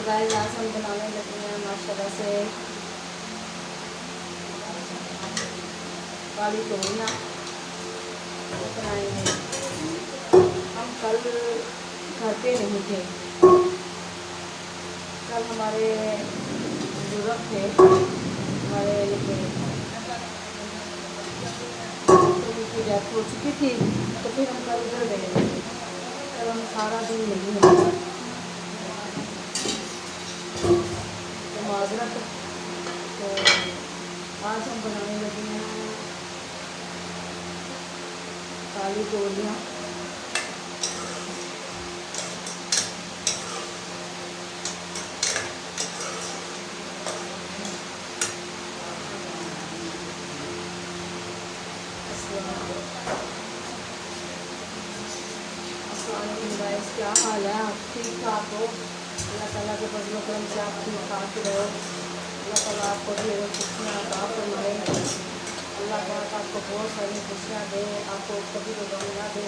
तो गाइस आज हम बनाने लगे हैं माशाल्लाह से काली तोरियाँ बनाएंगे। हम कल घर पे नहीं थे, कल हमारे बुजुर्ग थे, हमारे उनकी डेथ हो चुकी थी, तो फिर हम कल उधर गए थे। कल हम सारा दिन नहीं हुआ तो माजरत। तो आज हम बनाने लगे हैं काली तोरियाँ। क्या हाल है? आप ठीक ठाक हो? अल्लाह ताला के फजल करम से आप ठीक ठाक रहो। अल्लाह ताला आपको भी खुशियाँ अता फरमाए। अल्लाह पाक आपको बहुत सारी खुशियाँ दे, आपको कभी रुबाना दे।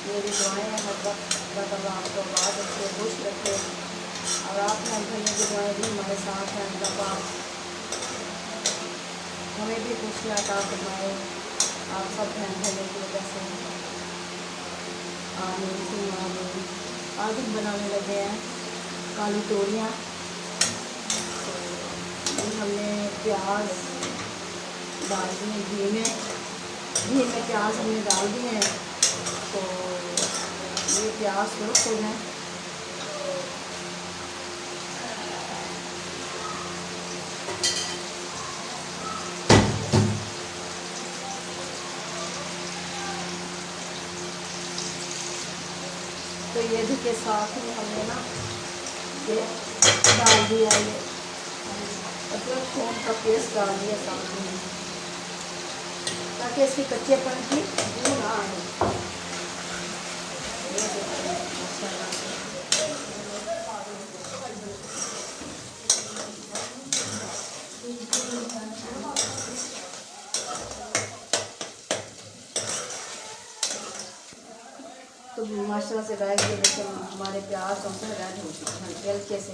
मेरी दुआएं हर वक्त अल्लाह ताला आपको आबाद रखे, खुश रखे। और आप हैं भाइयों की दुआएं भी हमारे साथ हैं। अल्लाह पाक हमें भी खुशियाँ अता फरमाए, आप सब हैं भाइयों की वजह से। आमीन। आज हम बनाने लगे हैं काली तोरियाँ। तो हमने प्याज डाल दिए घी में प्याज हमने डाल दिए हैं। तो ये प्याज सुरख हो जाए। तो ये भी के साथ ही हमने ना ये डाल दिया, ये अदरक थोम का पेस्ट डाल दिया साथ में, ताकि इसकी कच्चेपन की बू ना आए। तो माशाल्लाह से गाय के देखिए हमारे प्याज तो रेड हो चुके हैं हल्के से,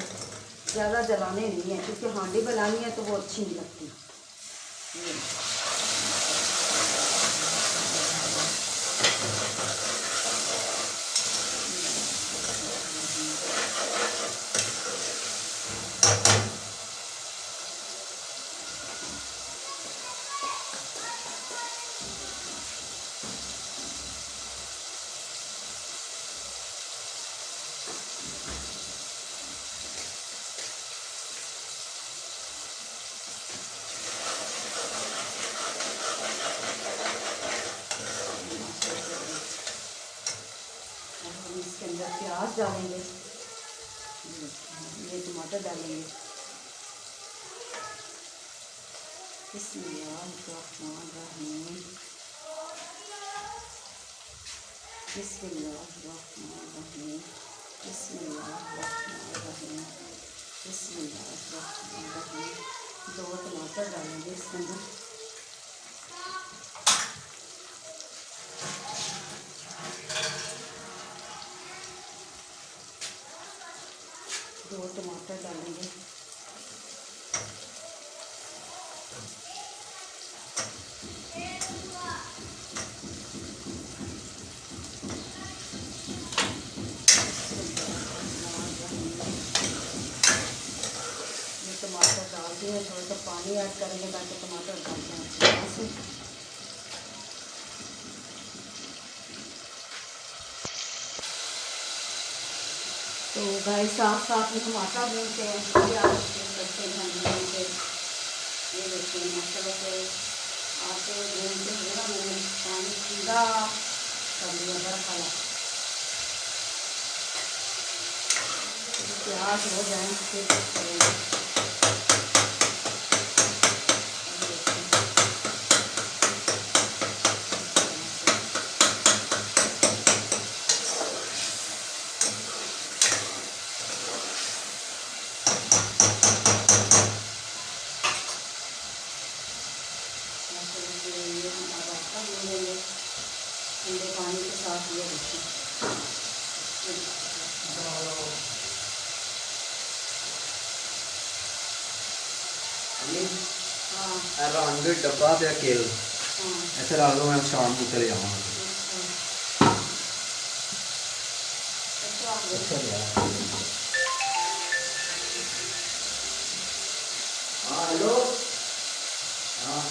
ज़्यादा जलाने नहीं है क्योंकि हांडी बनानी है तो वो अच्छी नहीं लगती। इसके अंदर प्याज डालेंगे, ये टमाटर डालेंगे। बिस्मिल्लाहिर्रहमानिर्रहीम, बिस्मिल्लाहिर्रहमानिर्रहीम, बिस्मिल्लाहिर्रहमानिर्रहीम, बिस्मिल्लाहिर्रहमानिर्रहीम। 2 टमाटर डालेंगे इसके अंदर। दो टमाटर डालेंगे। ये टमाटर डाल दिए, थोड़ा सा पानी ऐड करेंगे ताकि टमाटर डाल दें अच्छी से। तो गाय साथ में हम आटा भूनते हैं, करते हैं भूनते। ये देखते हैं माशाल्लाह से आटे भूनते हुए ना मैंने पानी ठंडा कर लिया बर्फ वाला। प्याज हो जाए फिर करेंगे। ठंडे पानी के साथ ये देखिए रंग डब्बा ते किल इत्थे ला दो, मैं शाम को चले जाऊंगा। हाँ हेलो, हाँ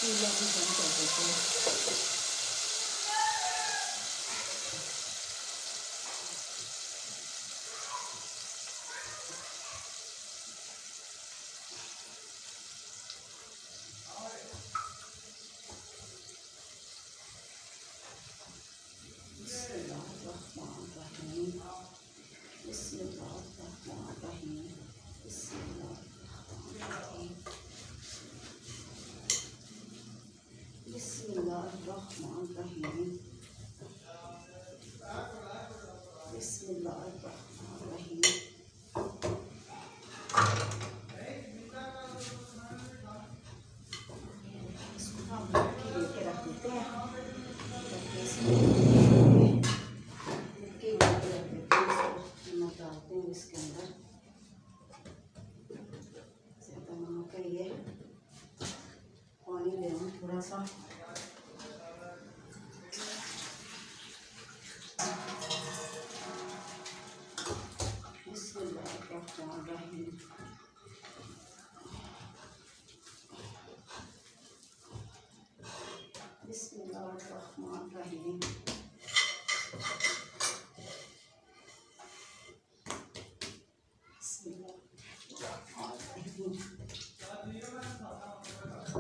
चूल्हा भी बंद कर देते हैं। बिस्मिल्लाहिर्रहमानिर्रहीम। बिस्मिल्लाहिर्रहमानिर्रहीम। इसको हम मिट्टी लेके रख देते हैं, मिट्टी लेके रख देते हैं। इसको नमक डालते हैं इसके अंदर, ज़्यादा नमक है ये, पानी देना थोड़ा सा। बिस्मिल्लाहिर्रहमानिर्रहीम। बिस्मिल्लाहिर्रहमानिर्रहीम। बिस्मिल्लाहिर्रहमानिर्रहीम।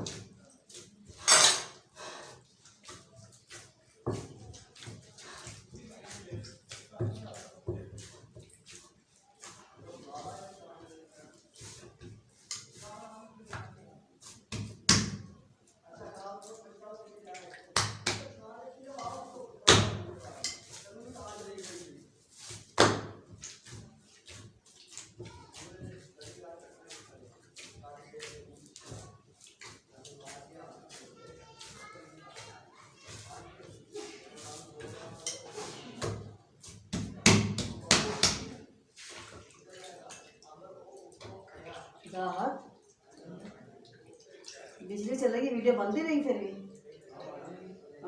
बिजली चलेगी, वीडियो बंद ही नहीं फिर भी।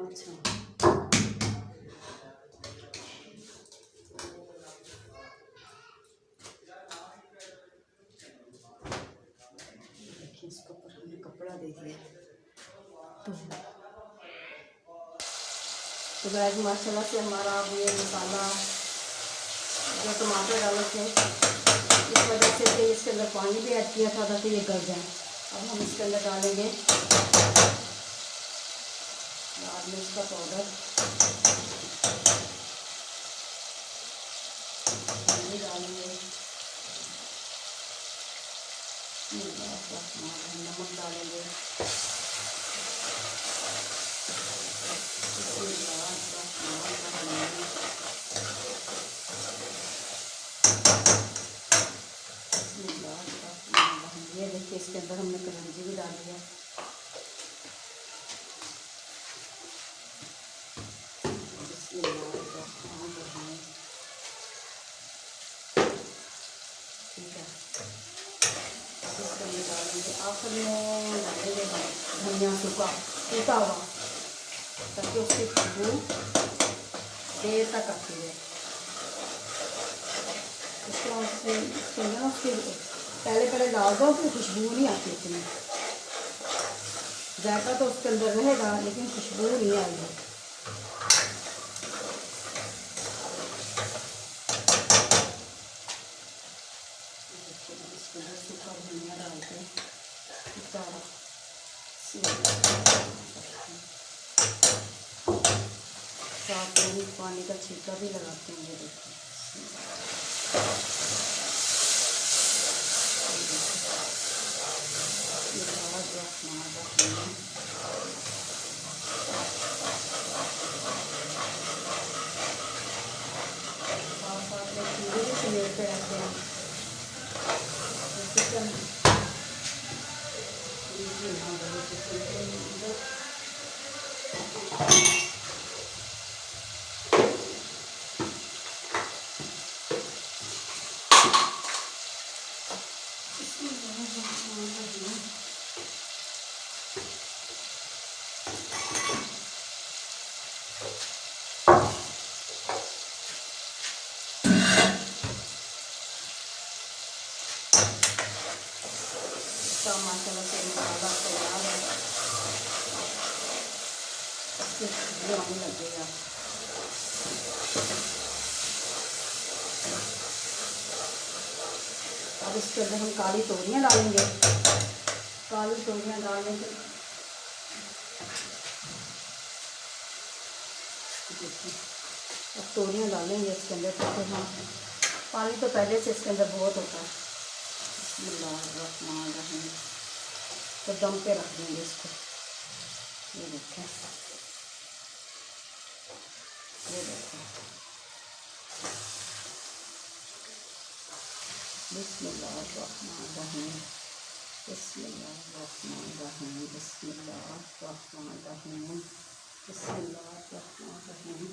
अच्छा देखिए, इसके ऊपर हमने कपड़ा दे दिया। तो गाइस माशाल्लाह से हमारा अब ये मसाला जो टमाटर डाले थे, इस वजह से कि इसके अंदर पानी भी ऐड किया था ताकि ये गल जाए। अब हम इसके अंदर डालेंगे लाल मिर्च का पाउडर, डालेंगे नमक डालेंगे, ये देखिए इसके अंदर हमने कलौंजी भी डाली है। ठीक है, इसके अंदर डालेंगे, आखिर में डालेंगे धनिया सूखा कूटा हुआ, ताकि उसकी खुशबू देर तक आती है। इसके अंदर उसकी पहले डाल दो, फिर खुशबू नहीं आती इतनी। जायका तो उसके अंदर रहेगा लेकिन खुशबू नहीं आएगी। इसके अंदर सूखा धनिया डाल के साथ में पानी का छिलका भी लगाते हैं। ये देखिए साथ में खीरे भी समेटते रहते हैं। चिकन माशाल्लाह से मसाला तैयार है। इसके खुशबू आने लगेगा। अब इसके अंदर हम काली तोरियां डालेंगे। काली तोरियां डालने के अब तोरियां डालेंगे इसके अंदर, क्योंकि हाँ पानी तो पहले से इसके अंदर बहुत होता है। बिस्मिल्लाहिर्रहमानिर्रहीम। तो दम पे रख देंगे इसको। ये देखें, ये देखें। बिस्मिल्लाहिर्रहमानिर्रहीम, बिस्मिल्लाहिर्रहमानिर्रहीम, बिस्मिल्लाहिर्रहमानिर्रहीम, बिस्मिल्लाहिर्रहमानिर्रहीम।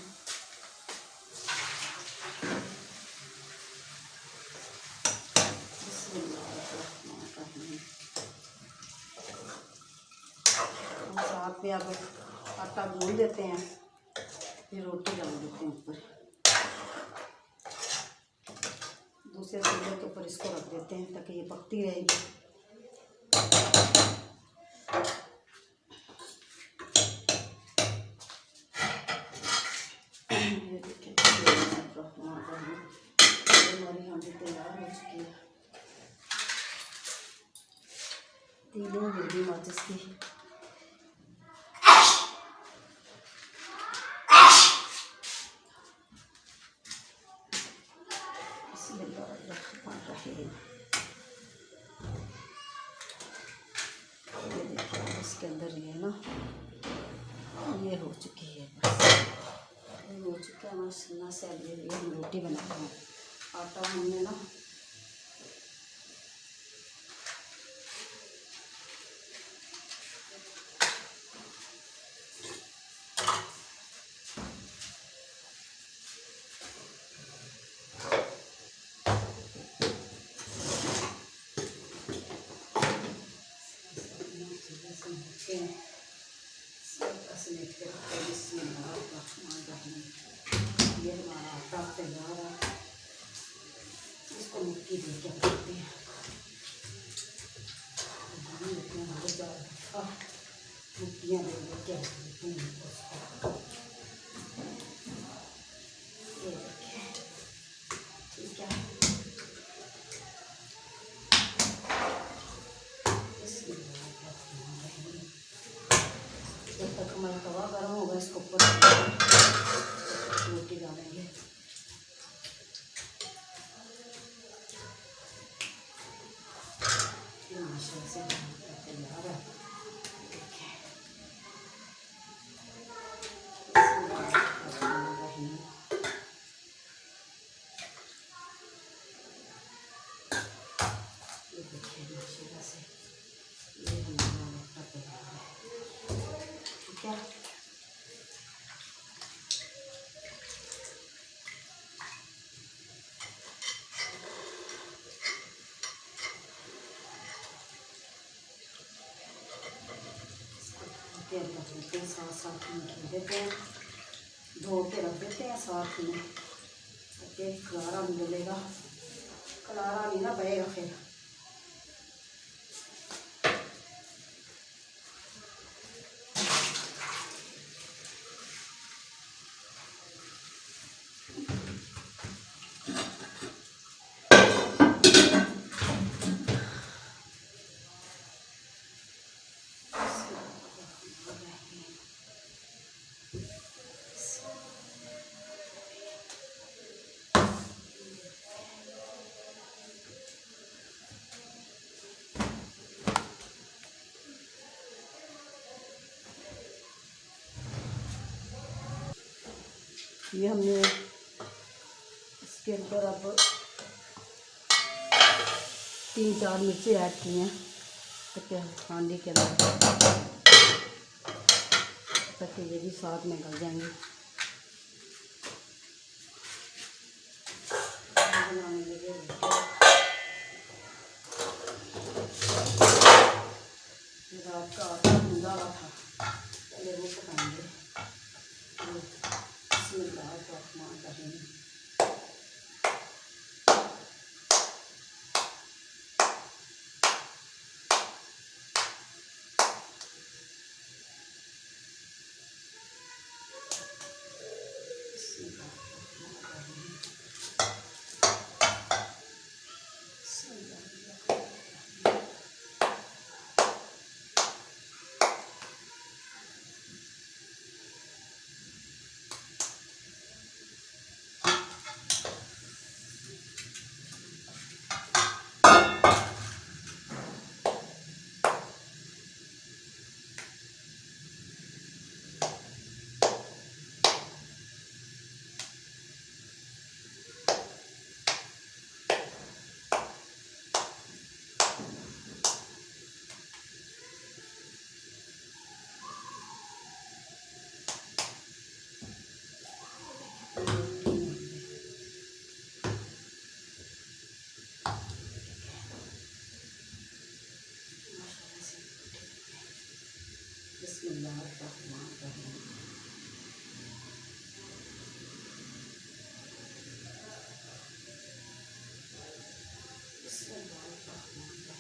हम साथ में अब आटा गूंद देते हैं, फिर रोटी डाल देते हैं ऊपर। दूसरे चूल्हे के ऊपर इसको रख देते हैं ताकि ये पकती रहेगी। ये देखिए हमारी हांडी तैयार हो चुकी है। तीनों गिरवी माचिस की। ये देखिए इसके अंदर ये ना ये हो चुकी है, बस ये हो चुका है माशाल्लाह से। अब ये हम रोटी बनाते हैं। आटा हमने ना समेट के रखते हैं। ये हमारा आटा तैयार है। इसको मिट्टी दे के रखते हैं। मिट्टियाँ दे के रखते हैं उसको। ये देखिए, ठीक है। जब तक हमारा तवा गर्म होगा, इसको ऊपर रोटी डालेंगे। ये माशाल्लाह से तैयार है। देखिए ये देखिए माशाल्लाह से ये हमारा आटा तैयार है। ठीक है, तेल रख देते हैं, साथ साथ में खीर देते हैं, धो के रख देते हैं साथ में, ताकि करारा नहीं डलेगा, करारा नहीं ना बहेगा फिर। ये हमने इसके अंदर अब 3-4 मिर्ची ऐड की हैं ताकि हांडी के अंदर, ताकि ये भी साथ में गल जाएंगे। बनाने लगे रात का आटा गूंदा हुआ था, पहले वो पकाएंगे। बिस्मिल्लाहिर्रहमानिर्रहीम। बिस्मिल्लाहिर्रहमानिर्रहीम। बिस्मिल्लाहिर्रहमानिर्रहीम।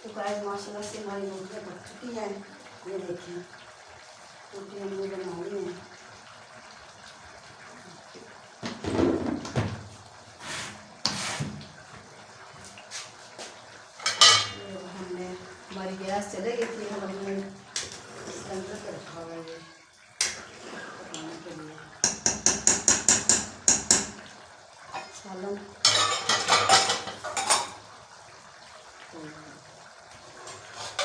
तो गाइस माशाल्लाह से हमारी रोटियाँ पक चुकी हैं। ये देखिए रोटियाँ हमने बनाई हैं। हमने हमारी गैस चले गई थी, हमने सिलेंडर पर रखा रखा हुआ है ये पकाने के लिए सालन।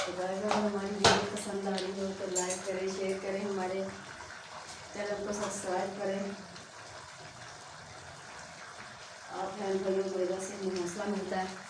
तो गाइस अगर हमारी वीडियो पसंद आ रही हो तो लाइक करें, शेयर करें, हमारे चैनल को सब्सक्राइब करें। आप बहन भाइयों की वजह से हमें हौसला मिलता है।